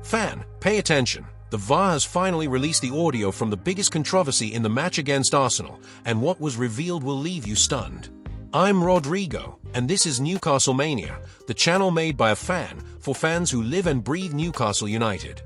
Fan, pay attention. The VAR has finally released the audio from the biggest controversy in the match against Arsenal, and what was revealed will leave you stunned. I'm Rodrigo, and this is Newcastle Mania, the channel made by a fan for fans who live and breathe Newcastle United.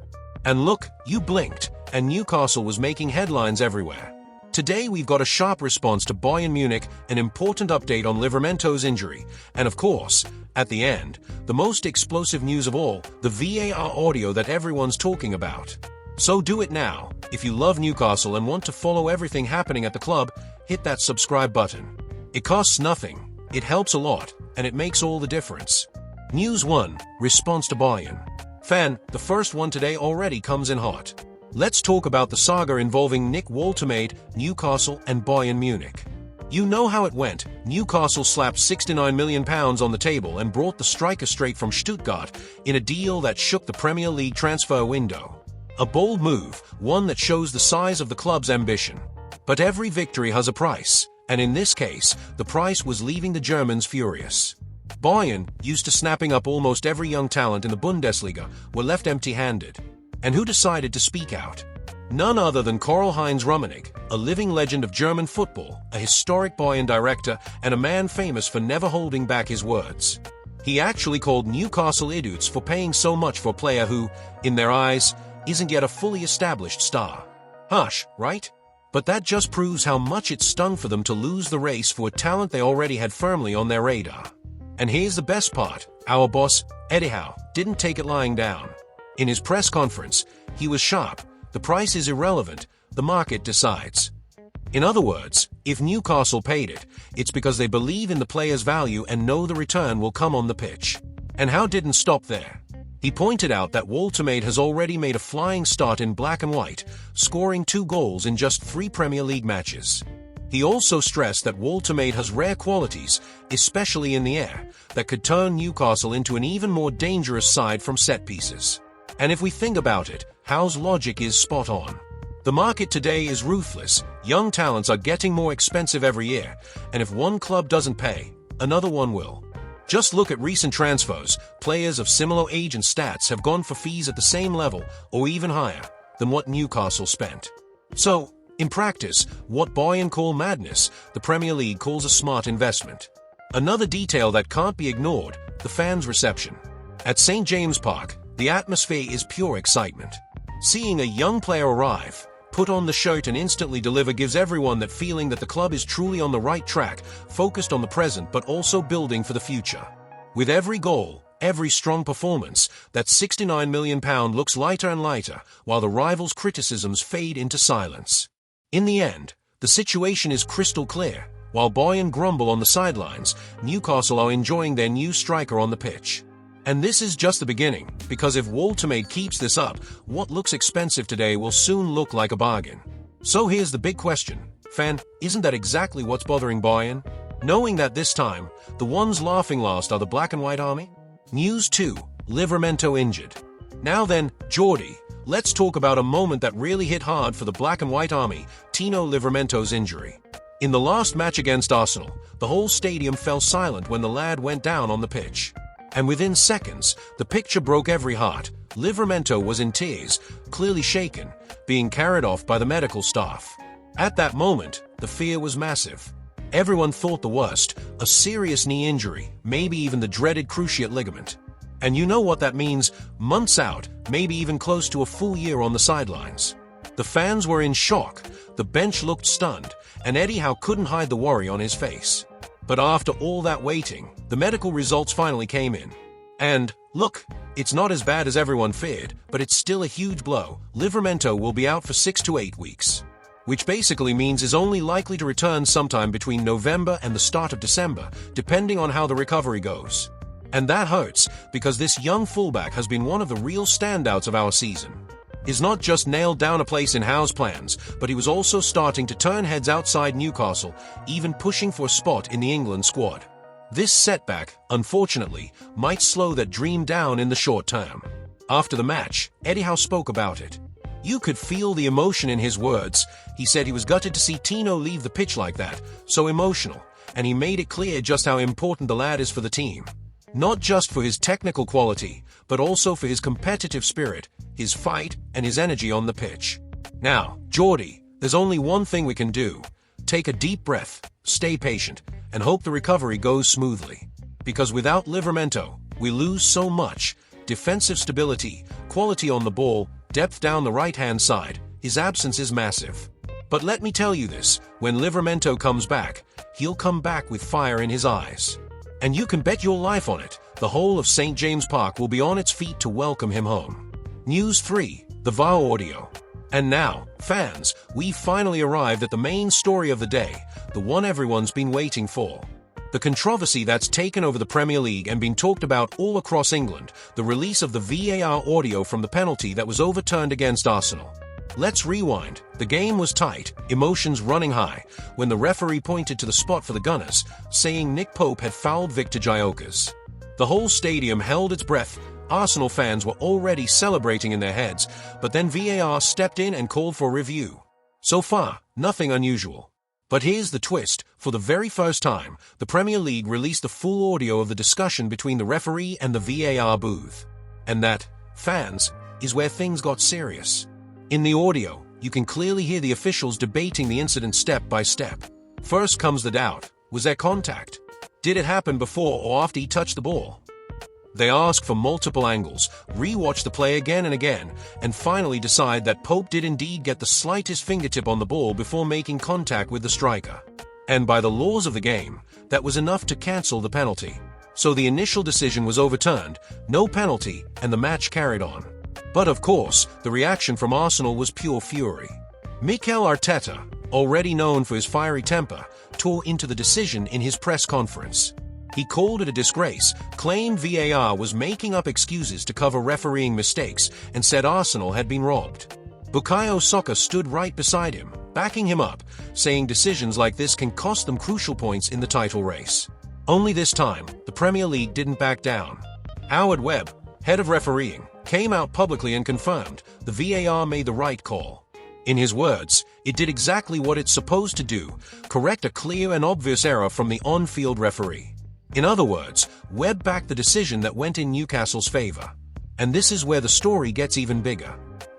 And look, you blinked, and Newcastle was making headlines everywhere. Today we've got a sharp response to Bayern Munich, an important update on Livramento's injury, and of course, at the end, the most explosive news of all, the VAR audio that everyone's talking about. So do it now. If you love Newcastle and want to follow everything happening at the club, hit that subscribe button. It costs nothing, it helps a lot, and it makes all the difference. News 1. Response to Bayern. Fan, the first one today already comes in hot. Let's talk about the saga involving Nick Woltemade, Newcastle and Bayern Munich. You know how it went. Newcastle slapped £69 million on the table and brought the striker straight from Stuttgart in a deal that shook the Premier League transfer window. A bold move, one that shows the size of the club's ambition. But every victory has a price, and in this case, the price was leaving the Germans furious. Bayern, used to snapping up almost every young talent in the Bundesliga, were left empty-handed. And who decided to speak out? None other than Karl-Heinz Rummenigge, a living legend of German football, a historic Bayern director, and a man famous for never holding back his words. He actually called Newcastle idiots for paying so much for a player who, in their eyes, isn't yet a fully established star. Harsh, right? But that just proves how much it stung for them to lose the race for a talent they already had firmly on their radar. And here's the best part, our boss, Eddie Howe, didn't take it lying down. In his press conference, he was sharp. The price is irrelevant, the market decides. In other words, if Newcastle paid it, it's because they believe in the player's value and know the return will come on the pitch. And Howe didn't stop there. He pointed out that Woltemade has already made a flying start in black and white, scoring 2 goals in just 3 Premier League matches. He also stressed that Woltemade has rare qualities, especially in the air, that could turn Newcastle into an even more dangerous side from set pieces. And if we think about it, Howe's logic is spot on. The market today is ruthless, young talents are getting more expensive every year, and if one club doesn't pay, another one will. Just look at recent transfers, players of similar age and stats have gone for fees at the same level, or even higher, than what Newcastle spent. So, in practice, what Bayern call madness, the Premier League calls a smart investment. Another detail that can't be ignored, the fans' reception. At St. James Park, the atmosphere is pure excitement. Seeing a young player arrive, put on the shirt and instantly deliver gives everyone that feeling that the club is truly on the right track, focused on the present but also building for the future. With every goal, every strong performance, that £69 million looks lighter and lighter, while the rivals' criticisms fade into silence. In the end, the situation is crystal clear. While Bayern grumble on the sidelines, Newcastle are enjoying their new striker on the pitch. And this is just the beginning, because if Woltemade keeps this up, what looks expensive today will soon look like a bargain. So here's the big question. Fan, isn't that exactly what's bothering Bayern? Knowing that this time, the ones laughing last are the black and white army? News 2. Livramento injured. Now then, Geordie, let's talk about a moment that really hit hard for the black and white army, Tino Livramento's injury. In the last match against Arsenal, the whole stadium fell silent when the lad went down on the pitch. And within seconds, the picture broke every heart. Livramento was in tears, clearly shaken, being carried off by the medical staff. At that moment, the fear was massive. Everyone thought the worst, a serious knee injury, maybe even the dreaded cruciate ligament. And you know what that means, months out, maybe even close to a full year on the sidelines. The fans were in shock, the bench looked stunned, and Eddie Howe couldn't hide the worry on his face. But after all that waiting, the medical results finally came in. And, look, it's not as bad as everyone feared, but it's still a huge blow. Livramento will be out for 6 to 8 weeks. Which basically means is only likely to return sometime between November and the start of December, depending on how the recovery goes. And that hurts, because this young fullback has been one of the real standouts of our season. He's not just nailed down a place in Howe's plans, but he was also starting to turn heads outside Newcastle, even pushing for a spot in the England squad. This setback, unfortunately, might slow that dream down in the short term. After the match, Eddie Howe spoke about it. You could feel the emotion in his words. He said he was gutted to see Tino leave the pitch like that, so emotional, and he made it clear just how important the lad is for the team. Not just for his technical quality, but also for his competitive spirit, his fight, and his energy on the pitch. Now, Geordie, there's only one thing we can do. Take a deep breath, stay patient, and hope the recovery goes smoothly. Because without Livramento, we lose so much. Defensive stability, quality on the ball, depth down the right-hand side. His absence is massive. But let me tell you this, when Livramento comes back, he'll come back with fire in his eyes. And you can bet your life on it, the whole of St. James Park will be on its feet to welcome him home. News 3, the VAR audio. And now, fans, we finally arrived at the main story of the day, the one everyone's been waiting for. The controversy that's taken over the Premier League and been talked about all across England, the release of the VAR audio from the penalty that was overturned against Arsenal. Let's rewind. The game was tight, emotions running high, when the referee pointed to the spot for the Gunners, saying Nick Pope had fouled Victor Gyökeres. The whole stadium held its breath. Arsenal fans were already celebrating in their heads, but then VAR stepped in and called for review. So far, nothing unusual. But here's the twist. For the very first time, the Premier League released the full audio of the discussion between the referee and the VAR booth. And that, fans, is where things got serious. In the audio, you can clearly hear the officials debating the incident step by step. First comes the doubt. Was there contact? Did it happen before or after he touched the ball? They ask for multiple angles, re-watch the play again and again, and finally decide that Pope did indeed get the slightest fingertip on the ball before making contact with the striker. And by the laws of the game, that was enough to cancel the penalty. So the initial decision was overturned, no penalty, and the match carried on. But of course, the reaction from Arsenal was pure fury. Mikel Arteta, already known for his fiery temper, tore into the decision in his press conference. He called it a disgrace, claimed VAR was making up excuses to cover refereeing mistakes, and said Arsenal had been robbed. Bukayo Saka stood right beside him, backing him up, saying decisions like this can cost them crucial points in the title race. Only this time, the Premier League didn't back down. Howard Webb, head of refereeing, came out publicly and confirmed the VAR made the right call. In his words, it did exactly what it's supposed to do, correct a clear and obvious error from the on-field referee. In other words, Webb backed the decision that went in Newcastle's favour. And this is where the story gets even bigger.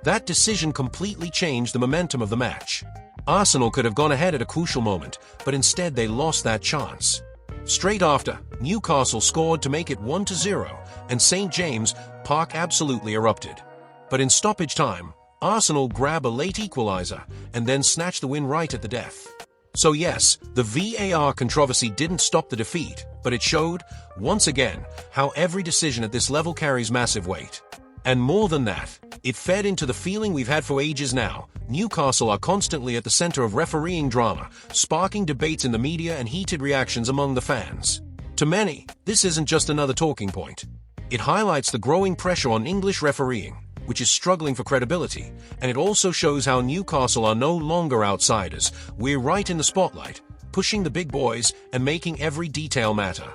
That decision completely changed the momentum of the match. Arsenal could have gone ahead at a crucial moment, but instead they lost that chance. Straight after, Newcastle scored to make it 1-0, and St. James Park absolutely erupted. But in stoppage time, Arsenal grabbed a late equaliser and then snatched the win right at the death. So yes, the VAR controversy didn't stop the defeat, but it showed, once again, how every decision at this level carries massive weight. And more than that, it fed into the feeling we've had for ages now. Newcastle are constantly at the center of refereeing drama, sparking debates in the media and heated reactions among the fans. To many, this isn't just another talking point. It highlights the growing pressure on English refereeing, which is struggling for credibility, and it also shows how Newcastle are no longer outsiders. We're right in the spotlight, pushing the big boys and making every detail matter.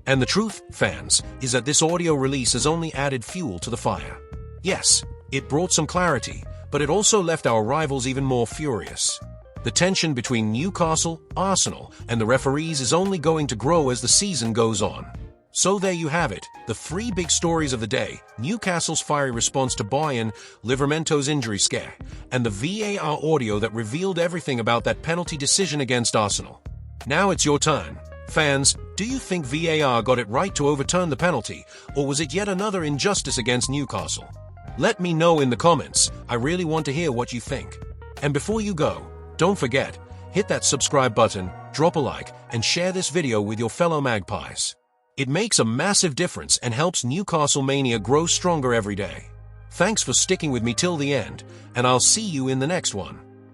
And the truth, fans, is that this audio release has only added fuel to the fire. Yes, it brought some clarity, but it also left our rivals even more furious. The tension between Newcastle, Arsenal, and the referees is only going to grow as the season goes on. So there you have it, the three big stories of the day: Newcastle's fiery response to Bayern, Livramento's injury scare, and the VAR audio that revealed everything about that penalty decision against Arsenal. Now it's your turn. Fans, do you think VAR got it right to overturn the penalty, or was it yet another injustice against Newcastle? Let me know in the comments. I really want to hear what you think. And before you go, don't forget, hit that subscribe button, drop a like, and share this video with your fellow Magpies. It makes a massive difference and helps Newcastle Mania grow stronger every day. Thanks for sticking with me till the end, and I'll see you in the next one.